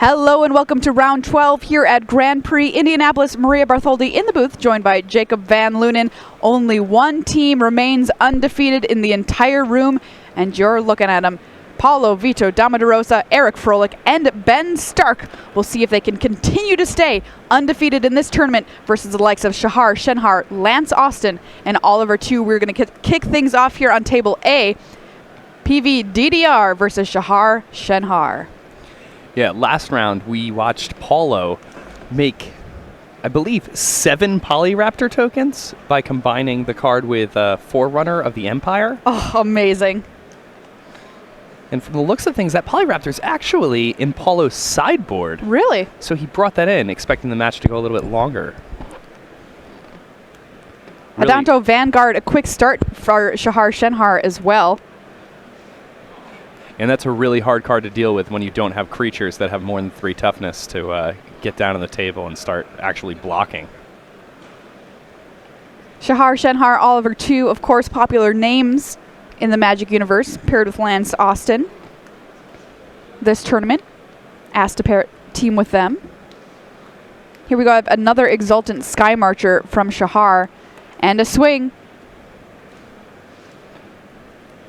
Hello and welcome to round 12 here at Grand Prix Indianapolis. Maria Bartholdi in the booth, joined by Jacob Van Lunen. Only one team remains undefeated in the entire room, and you're looking at them. Paulo, Vito, Damo de Rosa, Eric Froehlich, and Ben Stark. We'll see if they can continue to stay undefeated in this tournament versus the likes of Shahar, Shenhar, Lance Austin, and Oliver Tiu. We're going to kick things off here on table A. PV DDR versus Shahar, Shenhar. Yeah, last round we watched Paulo make, I believe, 7 Polyraptor tokens by combining the card with Forerunner of the Empire. Oh, amazing. And from the looks of things, that Polyraptor is actually in Paulo's sideboard. Really? So he brought that in, expecting the match to go a little bit longer. Really, Adanto Vanguard, a quick start for Shahar Shenhar as well. and that's a really hard card to deal with when you don't have creatures that have more than 3 toughness to get down on the table and start actually blocking. Shahar, Shenhar, Oliver Tiu, of course, popular names in the Magic universe, paired with Lance Austin. This tournament, asked to team with them. Here we go, have another Exultant Sky Marcher from Shahar, and a swing.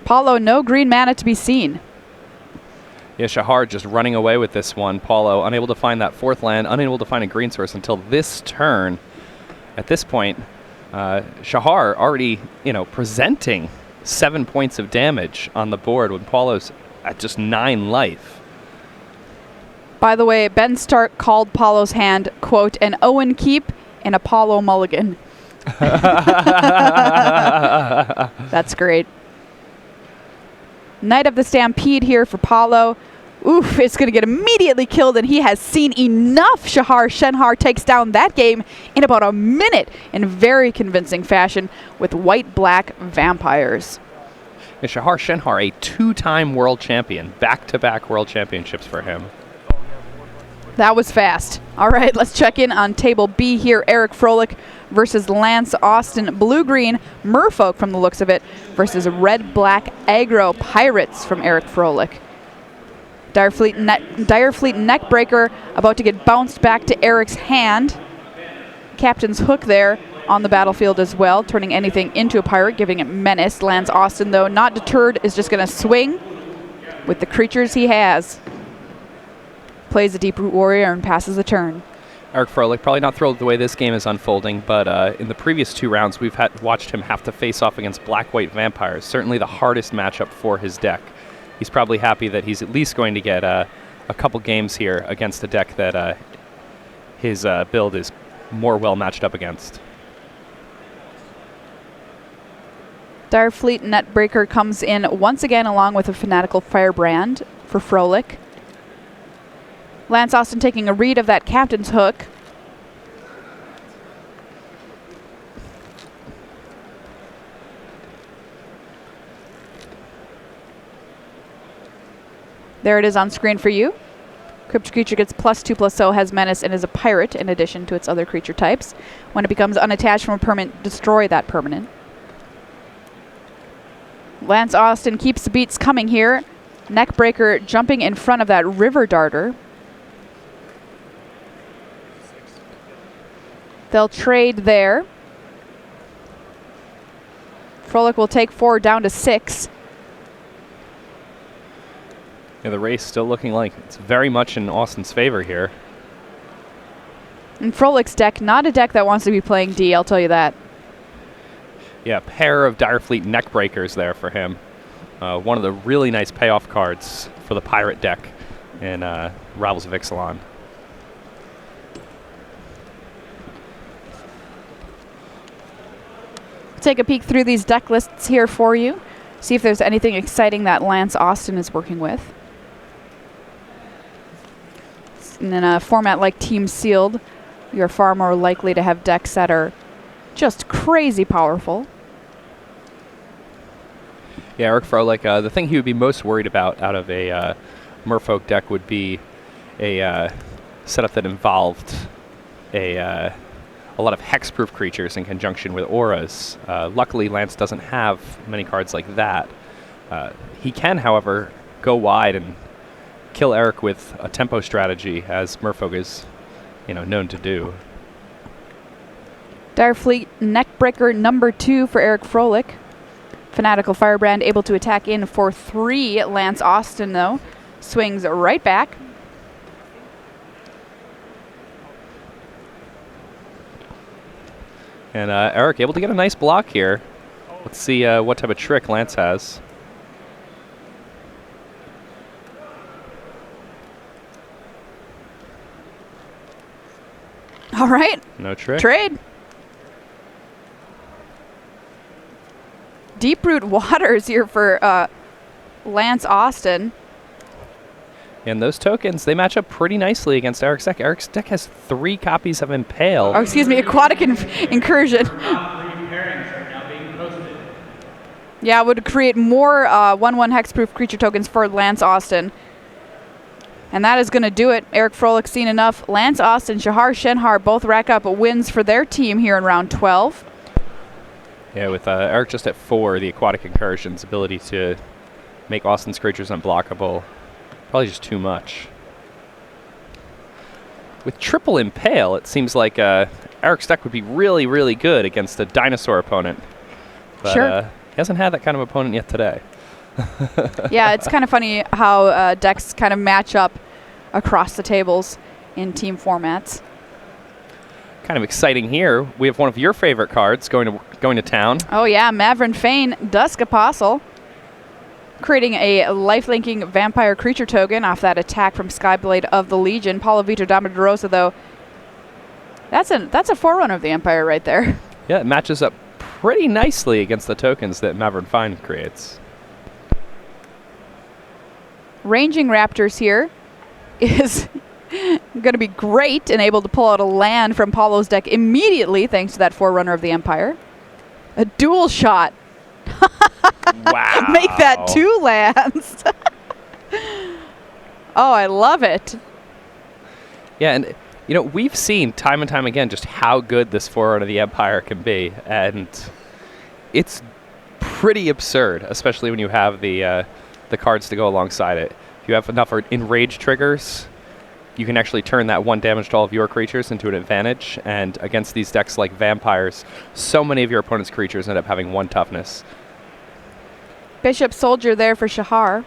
Paulo, no green mana to be seen. Yeah, Shahar just running away with this one. Paulo unable to find that 4th land, unable to find a green source until this turn. At this point, Shahar already, presenting 7 points of damage on the board when Paulo's at just 9 life. By the way, Ben Stark called Paulo's hand, quote, an Owen keep and a Paulo mulligan. That's great. Knight of the Stampede here for Paulo. Oof, it's going to get immediately killed, and he has seen enough. Shahar Shenhar takes down that game in about a minute in very convincing fashion with white-black vampires. And Shahar Shenhar, a 2-time world champion, back-to-back world championships for him. That was fast. All right, let's check in on table B here. Eric Froehlich versus Lance Austin. Blue-green Merfolk from the looks of it versus red-black aggro Pirates from Eric Froehlich. Direfleet Neckbreaker about to get bounced back to Eric's hand. Captain's Hook there on the battlefield as well, turning anything into a pirate, giving it menace. Lance Austin, though, not deterred, is just going to swing with the creatures he has. Plays a Deep-Root Warrior and passes the turn. Eric Froehlich probably not thrilled with the way this game is unfolding, but in the previous 2 rounds, we've watched him have to face off against black-white vampires, certainly the hardest matchup for his deck. He's probably happy that he's at least going to get a couple games here against a deck that his build is more well matched up against. Direfleet Netbreaker comes in once again along with a Fanatical Firebrand for Froehlich. Lance Austin taking a read of that Captain's Hook. There it is on screen for you. Crypt creature gets +2/+0, has menace, and is a pirate in addition to its other creature types. When it becomes unattached from a permanent, destroy that permanent. Lance Austin keeps the beats coming here. Neckbreaker jumping in front of that River Darter. They'll trade there. Froehlich will take 4 down to 6. Yeah, the race still looking like it's very much in Austin's favor here. And Froehlich's deck, not a deck that wants to be playing D, I'll tell you that. Yeah, a pair of Direfleet Neckbreakers there for him. One of the really nice payoff cards for the pirate deck in Rivals of Ixalan. Take a peek through these deck lists here for you. See if there's anything exciting that Lance Austin is working with. And in a format like Team Sealed, you're far more likely to have decks that are just crazy powerful. Yeah, Eric Froehlich, the thing he would be most worried about out of a Merfolk deck would be a setup that involved a lot of hexproof creatures in conjunction with auras. Luckily, Lance doesn't have many cards like that. He can, however, go wide and kill Eric with a tempo strategy, as Merfolk is, known to do. Direfleet Neckbreaker number 2 for Eric Froehlich. Fanatical Firebrand able to attack in for 3. Lance Austin, though, swings right back. And Eric able to get a nice block here. Let's see what type of trick Lance has. All right. No trick. Trade. Deep-root Waters here for Lance Austin. And those tokens, they match up pretty nicely against Eric's deck. Eric's deck has 3 copies of Impale. Oh, excuse me, Aquatic Incursion. Yeah, it would create more 1/1 hexproof creature tokens for Lance Austin. And that is going to do it. Eric Froehlich seen enough. Lance Austin, Shahar, Shenhar both rack up wins for their team here in round 12. Yeah, with Eric just at 4, the Aquatic Incursion's ability to make Austin's creatures unblockable, probably just too much. With triple Impale, it seems like Eric's deck would be really, really good against a dinosaur opponent. But, sure. He hasn't had that kind of opponent yet today. Yeah, it's kind of funny how decks kind of match up across the tables in team formats. Kind of exciting here. We have one of your favorite cards going to town. Oh yeah, Mavrin Fane, Dusk Apostle, creating a lifelinking vampire creature token off that attack from Skyblade of the Legion. Paulo Vitor Damo de Rosa, though, that's a forerunner of the Empire right there. Yeah, it matches up pretty nicely against the tokens that Mavrin Fane creates. Ranging Raptors here is going to be great and able to pull out a land from Paulo's deck immediately thanks to that forerunner of the Empire. A dual shot. Wow. Make that 2 lands. Oh, I love it. Yeah, and we've seen time and time again just how good this forerunner of the Empire can be, and it's pretty absurd, especially when you have the cards to go alongside it. If you have enough enrage triggers, you can actually turn that 1 damage to all of your creatures into an advantage, and against these decks like vampires, so many of your opponent's creatures end up having 1 toughness. Bishop Soldier there for Shahar.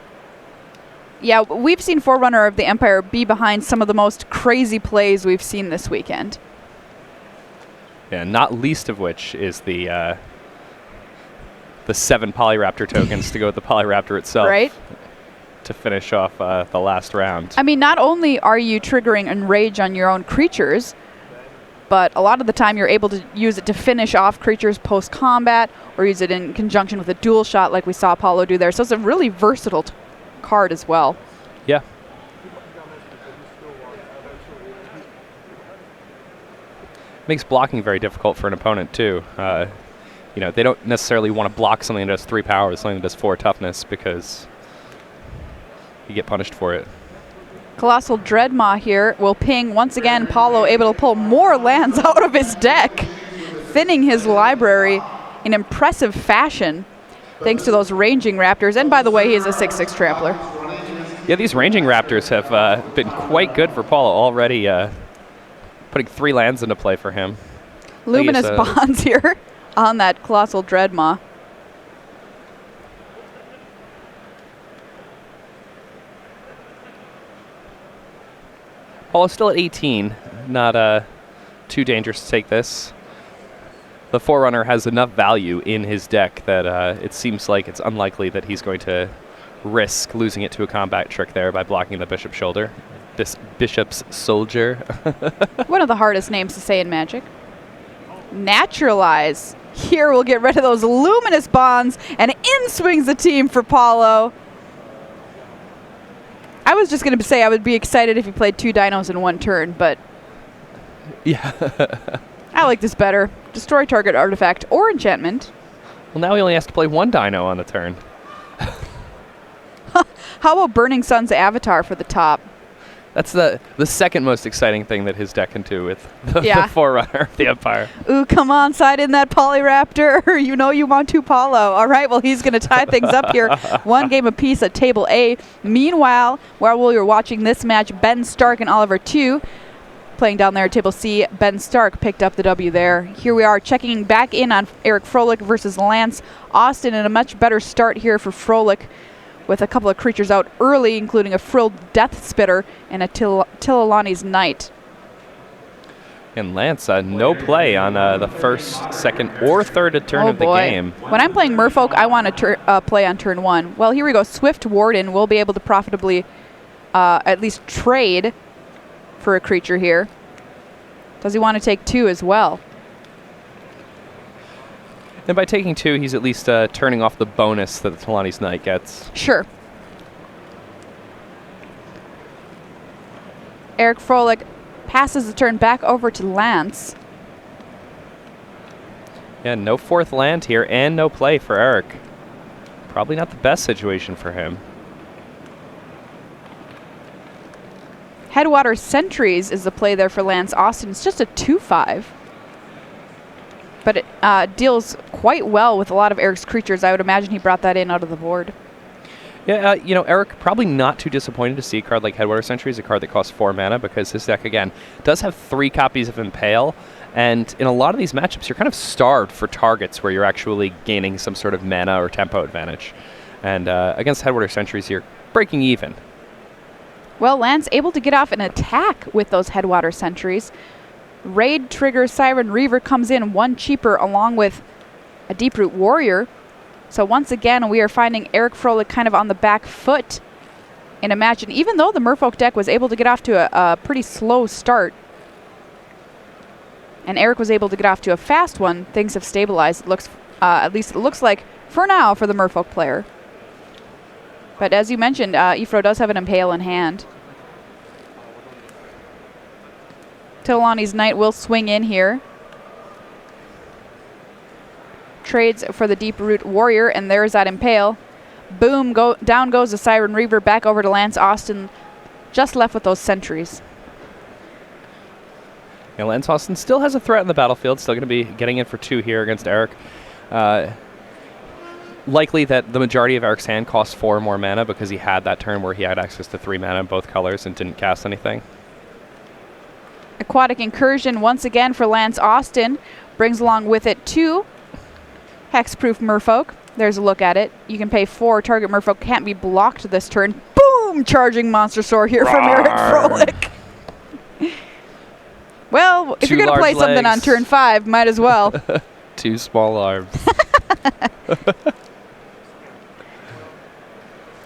Yeah, we've seen Forerunner of the Empire be behind some of the most crazy plays we've seen this weekend. Yeah, not least of which is the 7 Polyraptor tokens to go with the Polyraptor itself. Right. To finish off the last round. I mean, not only are you triggering Enrage on your own creatures, but a lot of the time you're able to use it to finish off creatures post-combat, or use it in conjunction with a dual shot like we saw Paulo do there. So it's a really versatile card as well. Yeah. Makes blocking very difficult for an opponent, too. They don't necessarily want to block something that does 3 power with something that does 4 toughness, because you get punished for it. Colossal Dreadmaw here will ping once again. Paulo able to pull more lands out of his deck, thinning his library in impressive fashion thanks to those Ranging Raptors. And by the way, he is a 6/6 Trampler. Yeah, these Ranging Raptors have been quite good for Paulo already, putting 3 lands into play for him. Luminous Bonds here on that Colossal Dreadmaw. Paulo's still at 18, not too dangerous to take this. The Forerunner has enough value in his deck that it seems like it's unlikely that he's going to risk losing it to a combat trick there by blocking the Bishop's Shoulder. Bishop's Soldier. One of the hardest names to say in Magic. Naturalize. Here we'll get rid of those Luminous Bonds, and in swings the team for Paulo. I was just going to say I would be excited if he played 2 dinos in 1 turn, but yeah. I like this better. Destroy target artifact or enchantment. Well, now he only has to play 1 dino on the turn. How about Burning Sun's Avatar for the top? That's the second most exciting thing that his deck can do with the Forerunner of the Empire. Ooh, come on, side in that Polyraptor. You know you want to Paulo. All right, well, he's going to tie things up here. One game apiece at table A. Meanwhile, while we were watching this match, Ben Stark and Oliver Tiu playing down there at table C. Ben Stark picked up the W there. Here we are checking back in on Eric Froehlich versus Lance Austin, and a much better start here for Froehlich, with a couple of creatures out early, including a frilled Death Spitter and a Tillalani's Knight. And Lance, no play on the first, second, or third turn of the game. When I'm playing Merfolk, I want to play on turn 1. Well, here we go. Swift Warden will be able to profitably at least trade for a creature here. Does he want to take 2 as well? And by taking 2, he's at least turning off the bonus that the Tillalani's Knight gets. Sure. Eric Froehlich passes the turn back over to Lance. Yeah, no 4th land here and no play for Eric. Probably not the best situation for him. Headwater Sentries is the play there for Lance Austin. It's just a 2/5. But it deals quite well with a lot of Eric's creatures. I would imagine he brought that in out of the board. Yeah, Eric probably not too disappointed to see a card like Headwater Sentries, a card that costs 4 mana, because his deck, again, does have 3 copies of Impale. And in a lot of these matchups, you're kind of starved for targets where you're actually gaining some sort of mana or tempo advantage. And against Headwater Sentries, you're breaking even. Well, Lance able to get off an attack with those Headwater Sentries. Raid Trigger Siren Reaver comes in 1 cheaper along with a Deeproot Warrior. So once again, we are finding Eric Froehlich kind of on the back foot in a match. And even though the Merfolk deck was able to get off to a pretty slow start, and Eric was able to get off to a fast one, things have stabilized. It looks, at least it looks like, for now, for the Merfolk player. But as you mentioned, Ifro does have an Impale in hand. Tillalani's Knight will swing in here. Trades for the Deeproot Warrior, and there's that Impale. Boom, down goes the Siren Reaver, back over to Lance Austin, just left with those sentries. Yeah, Lance Austin still has a threat in the battlefield, still going to be getting in for 2 here against Eric. Likely that the majority of Eric's hand costs 4 more mana because he had that turn where he had access to 3 mana in both colors and didn't cast anything. Aquatic Incursion once again for Lance Austin. Brings along with it 2 Hexproof Merfolk. There's a look at it. You can pay 4. Target Merfolk can't be blocked this turn. Boom! Charging Monster Sword here from Eric Froehlich. Well, if you're going to play something on turn 5, might as well. 2 small arms.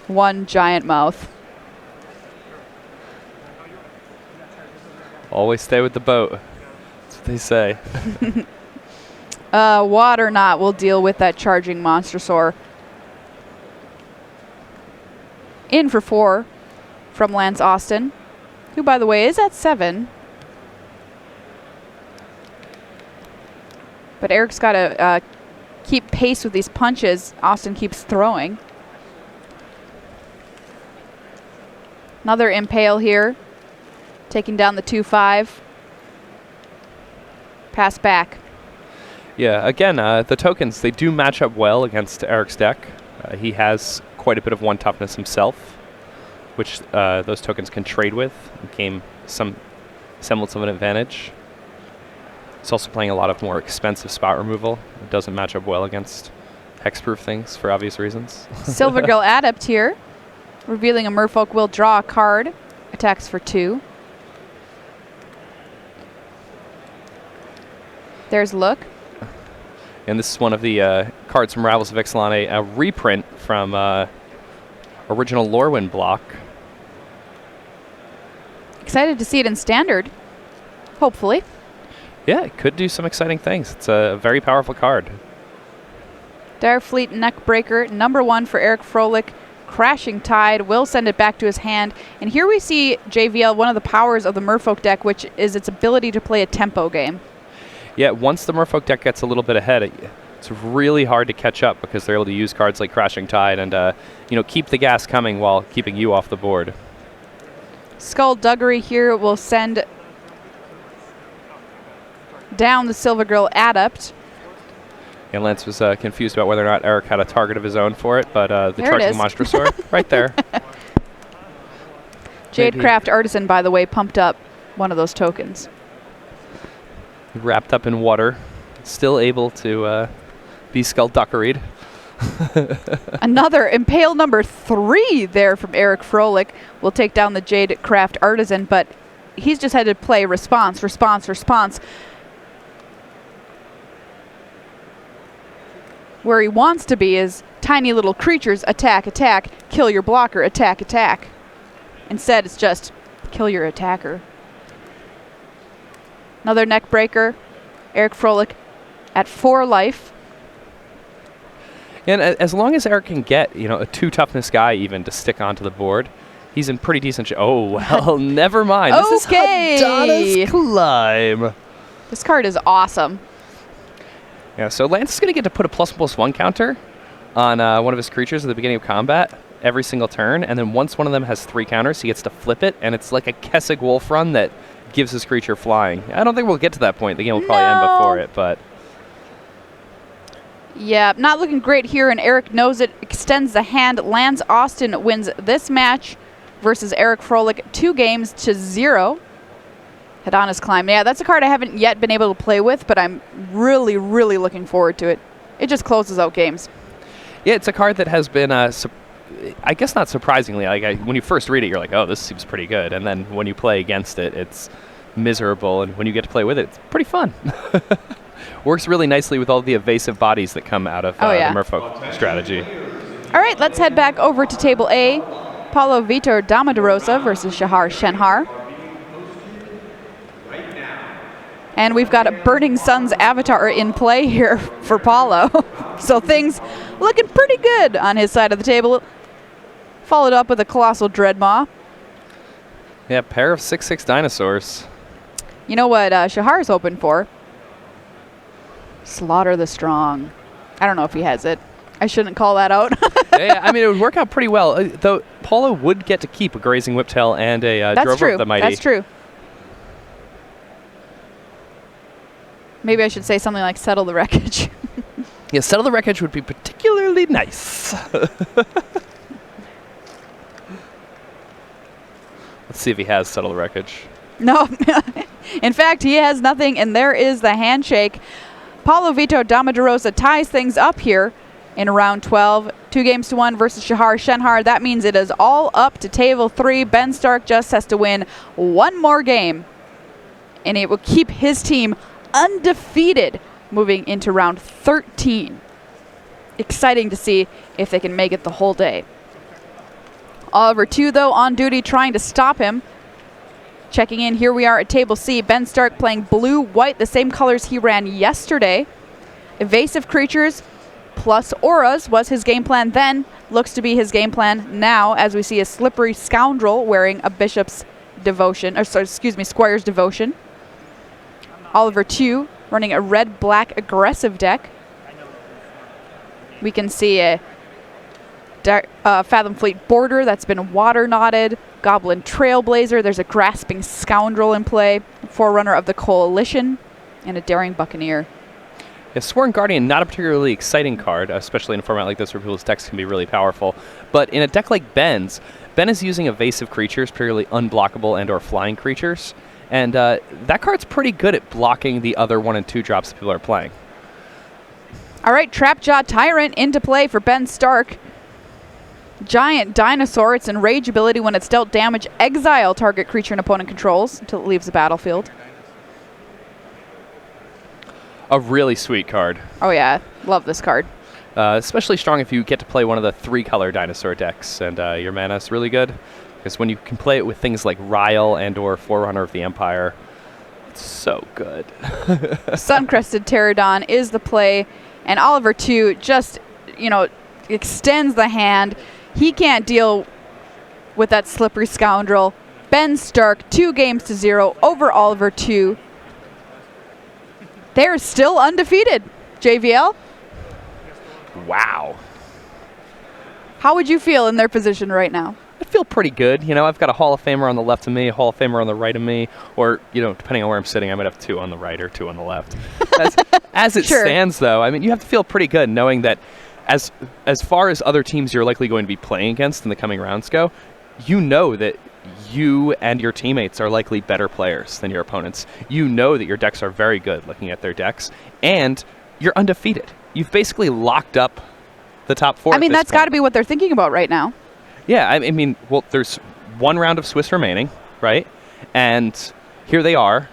1 giant mouth. Always stay with the boat. That's what they say. Water Knot will deal with that Charging Monstrosaur. In for 4 from Lance Austin, who, by the way, is at 7. But Eric's got to keep pace with these punches Austin keeps throwing. Another Impale here, taking down the 2/5. Pass back. Yeah, again, the tokens, they do match up well against Eric's deck. He has quite a bit of 1 toughness himself, which those tokens can trade with and gain some semblance of an advantage. He's also playing a lot of more expensive spot removal. It doesn't match up well against hexproof things for obvious reasons. Silvergill Adept here, revealing a Merfolk will draw a card. Attacks for 2. There's Look. And this is one of the cards from Ravels of Ixalan, a reprint from original Lorwyn block. Excited to see it in Standard, hopefully. Yeah, it could do some exciting things. It's a very powerful card. Direfleet Neckbreaker, number 1 for Eric Froehlich. Crashing Tide will send it back to his hand. And here we see JVL, one of the powers of the Merfolk deck, which is its ability to play a tempo game. Yeah, once the Merfolk deck gets a little bit ahead, it's really hard to catch up because they're able to use cards like Crashing Tide and keep the gas coming while keeping you off the board. Skullduggery here will send down the Silver Girl Adept. And Lance was confused about whether or not Eric had a target of his own for it, but the there Charging Monstrosaur, right there. Jadecraft Artisan, by the way, pumped up one of those tokens. Wrapped up in water, still able to be skullduggered. Another Impale number 3 there from Eric Froehlich will take down the Jadecraft Artisan, but he's just had to play response, response, response. Where he wants to be is tiny little creatures, attack, attack, kill your blocker, attack, attack. Instead, it's just kill your attacker. Another neck breaker. Eric Froehlich at 4 life. And as long as Eric can get, a 2 toughness guy even to stick onto the board, he's in pretty decent shape. Oh, well, never mind. Okay. This is Hadana's Climb. This card is awesome. Yeah, so Lance is going to get to put a +1/+1 counter on one of his creatures at the beginning of combat every single turn, and then once one of them has 3 counters, he gets to flip it, and it's like a Kessig Wolf run that gives his creature flying. I don't think we'll get to that point. The game will probably end before it, but... Yeah, not looking great here, and Eric knows it. Extends the hand. Lance Austin wins this match versus Eric Froehlich 2-0. Hadana's Climb. Yeah, that's a card I haven't yet been able to play with, but I'm really, really looking forward to it. It just closes out games. Yeah, it's a card that has been, I guess not surprisingly, when you first read it, you're like, oh, this seems pretty good. And then when you play against it, it's miserable. And when you get to play with it, it's pretty fun. Works really nicely with all the evasive bodies that come out of the Merfolk strategy. All right, let's head back over to table A. Paulo Vitor Damo de Rosa versus Shahar Shenhar. And we've got a Burning Sun's avatar in play here for Paulo. So things looking pretty good on his side of the table. Followed up with a Colossal Dreadmaw. Yeah, pair of 6/6 dinosaurs. You know what Shahar's hoping for? Slaughter the Strong. I don't know if he has it. I shouldn't call that out. Yeah, I mean, it would work out pretty well. Though Paulo would get to keep a Grazing Whiptail and a Drover of the Mighty. That's true. Maybe I should say something like Settle the Wreckage. Yeah, Settle the Wreckage would be particularly nice. Let's see if he has Settle the Wreckage. No. In fact, he has nothing, and there is the handshake. Paulo Vitor Damo de Rosa ties things up here in round 12. 2-1 versus Shahar Shenhar. That means it is all up to table 3. Ben Stark just has to win one more game, and it will keep his team undefeated moving into round 13. Exciting to see if they can make it the whole day. Oliver 2, though, on duty trying to stop him. Checking in, here we are at table C. Ben Stark playing blue-white, the same colors he ran yesterday. Evasive creatures plus auras was his game plan then. Looks to be his game plan now, as we see a Slippery Scoundrel wearing a Bishop's Devotion, or sorry, excuse me, Squire's Devotion. Oliver 2 running a red-black aggressive deck. We can see a Fathom Fleet Border that's been water-knotted. Goblin Trailblazer. There's a Grasping Scoundrel in play. Forerunner of the Coalition. And a Daring Buccaneer. Yeah, Sworn Guardian, not a particularly exciting card, especially in a format like this where people's decks can be really powerful. But in a deck like Ben's, Ben is using evasive creatures, particularly unblockable and or flying creatures. And that card's pretty good at blocking the other 1 and 2 drops that people are playing. All right, Trapjaw Tyrant into play for Ben Stark. Giant Dinosaur. Its Enrage ability, when it's dealt damage, exile target creature an opponent controls until it leaves the battlefield. A really sweet card. Oh yeah, love this card. Especially strong if you get to play one of the 3-color dinosaur decks, and your mana is really good. Because when you can play it with things like Ryle and or Forerunner of the Empire, it's so good. Suncrested Pterodon is the play, and Oliver 2 just, extends the hand. He can't deal with that Slippery Scoundrel. Ben Stark, 2-0 over Oliver 2. They're still undefeated. JVL? Wow. How would you feel in their position right now? I'd to feel pretty good. You know, I've got a Hall of Famer on the left of me, a Hall of Famer on the right of me, or, you know, depending on where I'm sitting, I might have 2 on the right or 2 on the left. As it stands, though, I mean, you have to feel pretty good knowing that as far as other teams you're likely going to be playing against in the coming rounds go, you know that you and your teammates are likely better players than your opponents. You know that your decks are very good looking at their decks, and you're undefeated. You've basically locked up the top 4. I mean, that's got to be what they're thinking about right now. Yeah, I mean, well, there's 1 round of Swiss remaining, right? And here they are,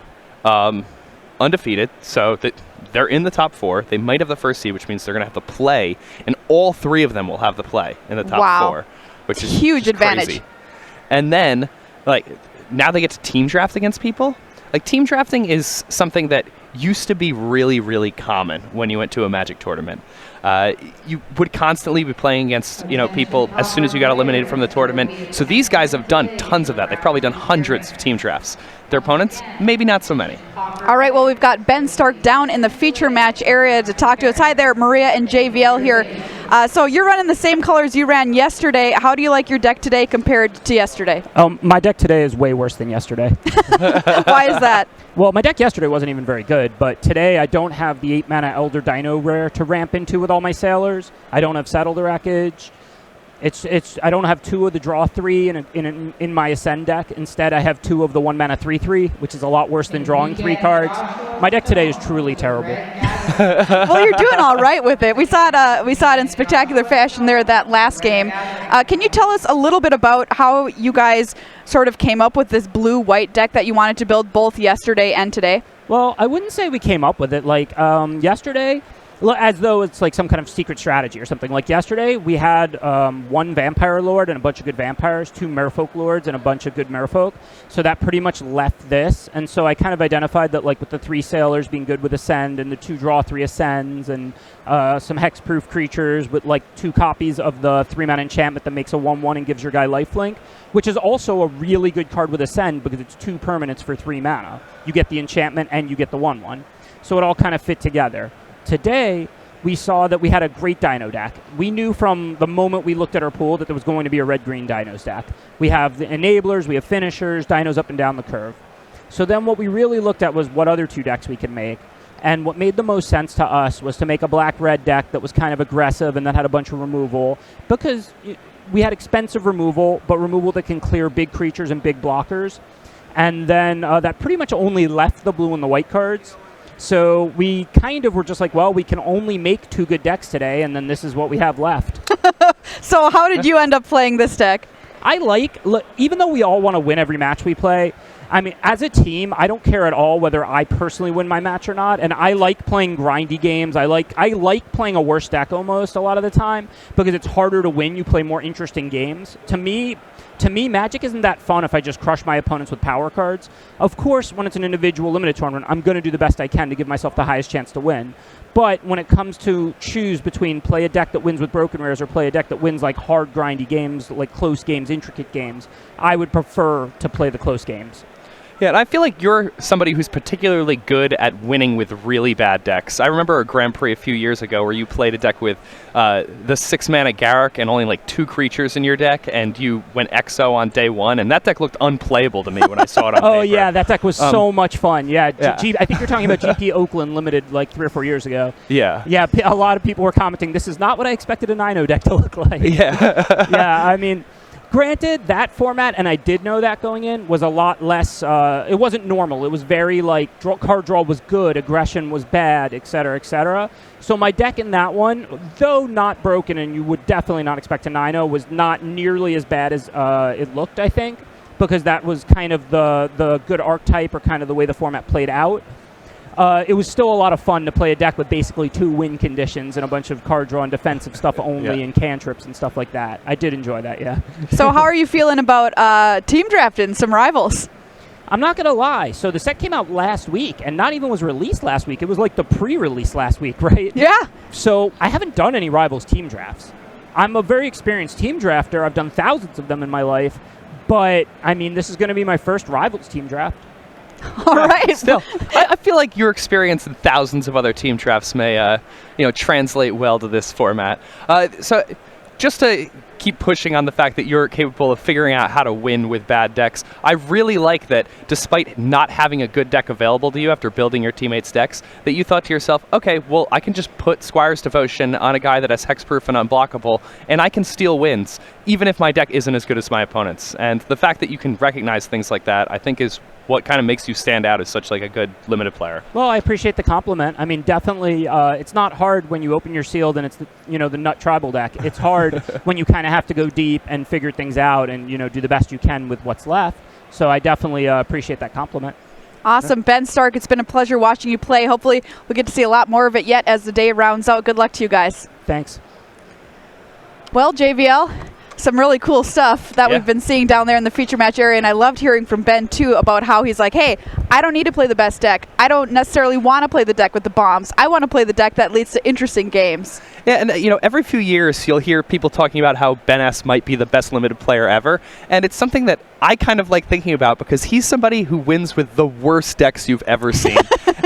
undefeated, so that they're in the top 4. They might have the first seed, which means they're going to have to play, and all 3 of them will have the play in the top 4, which is huge advantage. Crazy. And then, like, now they get to team draft against people. Like, team drafting is something that used to be really, really common when you went to a Magic tournament. You would constantly be playing against, you know, people as soon as you got eliminated from the tournament. So these guys have done tons of that. They've probably done hundreds of team drafts. Their opponents, maybe not so many. All right, well, we've got Ben Stark down in the feature match area to talk to us. Hi there, Maria and JVL here. So you're running the same colors you ran yesterday. How do you like your deck today compared to yesterday? My deck today is way worse than yesterday. Why is that? Well, my deck yesterday wasn't even very good, but today I don't have the 8-mana Elder Dino rare to ramp into with all my sailors. I don't have Saddle the Wreckage. I don't have 2 of the draw 3 in my Ascend deck. Instead, I have 2 of the 1-mana 3/3, which is a lot worse than drawing 3 cards. My deck today is truly terrible. Well, you're doing all right with it. We saw it in spectacular fashion there that last game. Can you tell us a little bit about how you guys sort of came up with this blue-white deck that you wanted to build both yesterday and today? Well, I wouldn't say we came up with it. Like, yesterday, as though it's like some kind of secret strategy or something. Like yesterday, we had 1 Vampire Lord and a bunch of good vampires, 2 Merfolk Lords and a bunch of good Merfolk. So that pretty much left this. And so I kind of identified that, like, with the 3 Sailors being good with Ascend and the 2 draw 3 Ascends and some hexproof creatures with, like, 2 copies of the 3-mana enchantment that makes a 1/1 and gives your guy lifelink, which is also a really good card with Ascend because it's 2 permanents for 3 mana. You get the enchantment and you get the 1/1. So it all kind of fit together. Today, we saw that we had a great Dino deck. We knew from the moment we looked at our pool that there was going to be a red-green Dinos deck. We have the enablers, we have finishers, Dinos up and down the curve. So then what we really looked at was what other 2 decks we could make. And what made the most sense to us was to make a black-red deck that was kind of aggressive and that had a bunch of removal, because we had expensive removal, but removal that can clear big creatures and big blockers. And then that pretty much only left the blue and the white cards. So we kind of were just like, well, we can only make 2 good decks today, and then this is what we have left. So how did you end up playing this deck? Even though we all want to win every match we play, I mean, as a team, I don't care at all whether I personally win my match or not, and I like playing grindy games. I like playing a worse deck almost a lot of the time, because it's harder to win. You play more interesting games. To me, Magic isn't that fun if I just crush my opponents with power cards. Of course, when it's an individual limited tournament, I'm going to do the best I can to give myself the highest chance to win. But when it comes to choose between play a deck that wins with broken rares or play a deck that wins like hard, grindy games, like close games, intricate games, I would prefer to play the close games. Yeah, and I feel like you're somebody who's particularly good at winning with really bad decks. I remember a Grand Prix a few years ago where you played a deck with the 6-mana Garruk and only like 2 creatures in your deck, and you went EXO on day 1, and that deck looked unplayable to me when I saw it on paper. Yeah, that deck was so much fun. Yeah, I think you're talking about GP Oakland Limited like 3 or 4 years ago. Yeah. Yeah, a lot of people were commenting, this is not what I expected a Nino deck to look like. Yeah. Yeah, I mean, granted, that format, and I did know that going in, was a lot less, it wasn't normal. It was very, like, card draw was good, aggression was bad, et cetera, et cetera. So my deck in that one, though not broken, and you would definitely not expect a 9-0, was not nearly as bad as it looked, I think, because that was kind of the good archetype or kind of the way the format played out. It was still a lot of fun to play a deck with basically 2 win conditions and a bunch of card draw and defensive stuff only and cantrips and stuff like that. I did enjoy that, yeah. So how are you feeling about team drafting some rivals? I'm not going to lie. So the set came out last week, and not even was released last week. It was like the pre-release last week, right? Yeah. So I haven't done any Rivals team drafts. I'm a very experienced team drafter. I've done thousands of them in my life. But, I mean, this is going to be my first Rivals team draft. All right. Still, I feel like your experience in thousands of other team drafts may, translate well to this format. So just to keep pushing on the fact that you're capable of figuring out how to win with bad decks, I really like that despite not having a good deck available to you after building your teammates' decks, that you thought to yourself, okay, well, I can just put Squire's Devotion on a guy that has hexproof and unblockable, and I can steal wins, even if my deck isn't as good as my opponent's. And the fact that you can recognize things like that, I think, is what kind of makes you stand out as such like a good limited player. Well, I appreciate the compliment. I mean, definitely, it's not hard when you open your sealed and it's the Nut Tribal deck. It's hard when you kind of have to go deep and figure things out and do the best you can with what's left. So I definitely appreciate that compliment. Awesome. Ben Stark, it's been a pleasure watching you play. Hopefully we'll get to see a lot more of it yet as the day rounds out. Good luck to you guys. Thanks. Well, JVL, some really cool stuff that we've been seeing down there in the feature match area, and I loved hearing from Ben too about how he's like, hey, I don't need to play the best deck. I don't necessarily want to play the deck with the bombs. I want to play the deck that leads to interesting games. Yeah, and every few years you'll hear people talking about how Ben S might be the best limited player ever, and it's something that I kind of like thinking about because he's somebody who wins with the worst decks you've ever seen.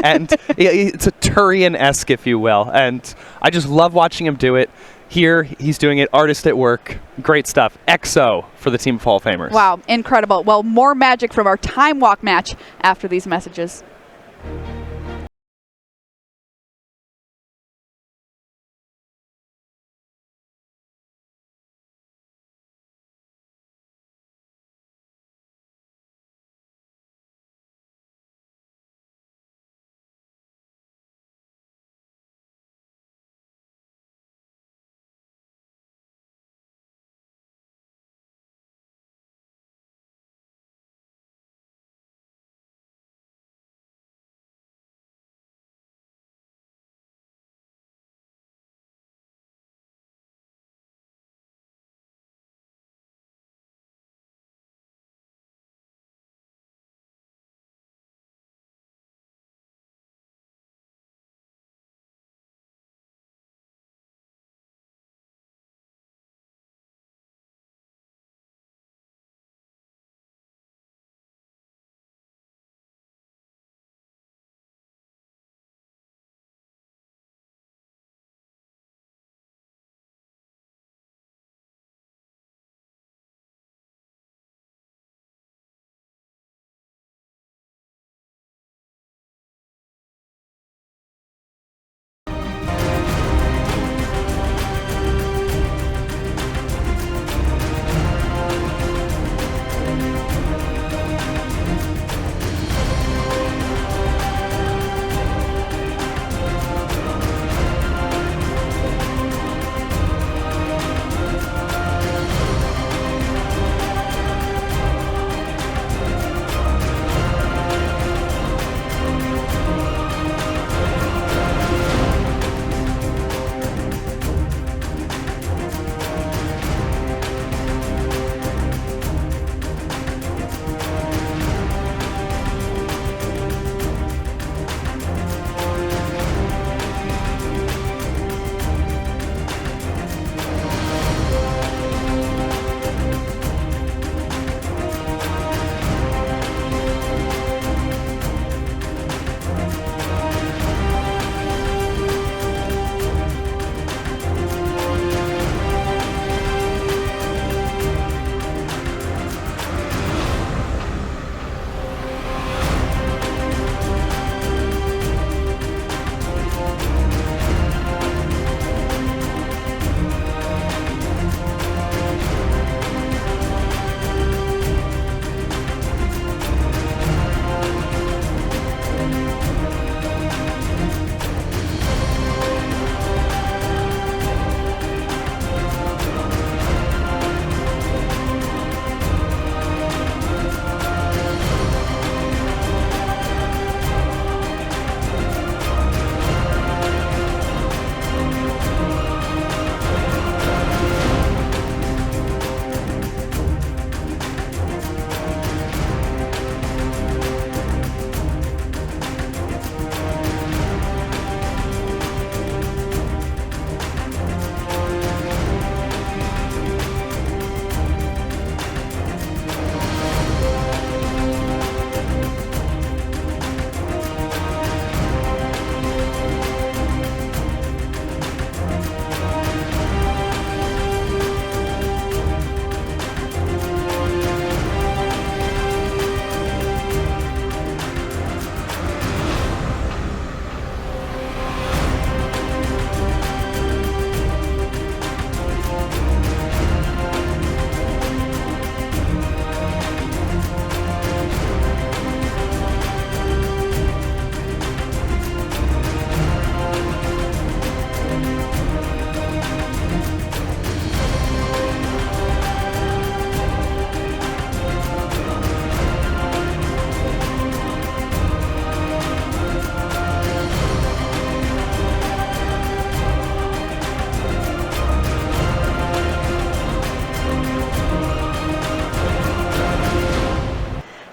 And it's a Turian-esque, if you will, and I just love watching him do it. Here, he's doing it, artist at work. Great stuff. XO for the team of Hall of Famers. Wow, incredible. Well, more magic from our Time Walk match after these messages.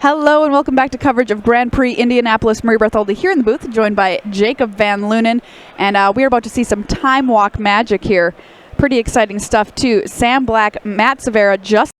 Hello and welcome back to coverage of Grand Prix Indianapolis. Marie Bartholdi here in the booth, joined by Jacob Van Lunen. And we're about to see some time walk magic here. Pretty exciting stuff too. Sam Black, Matt Severa just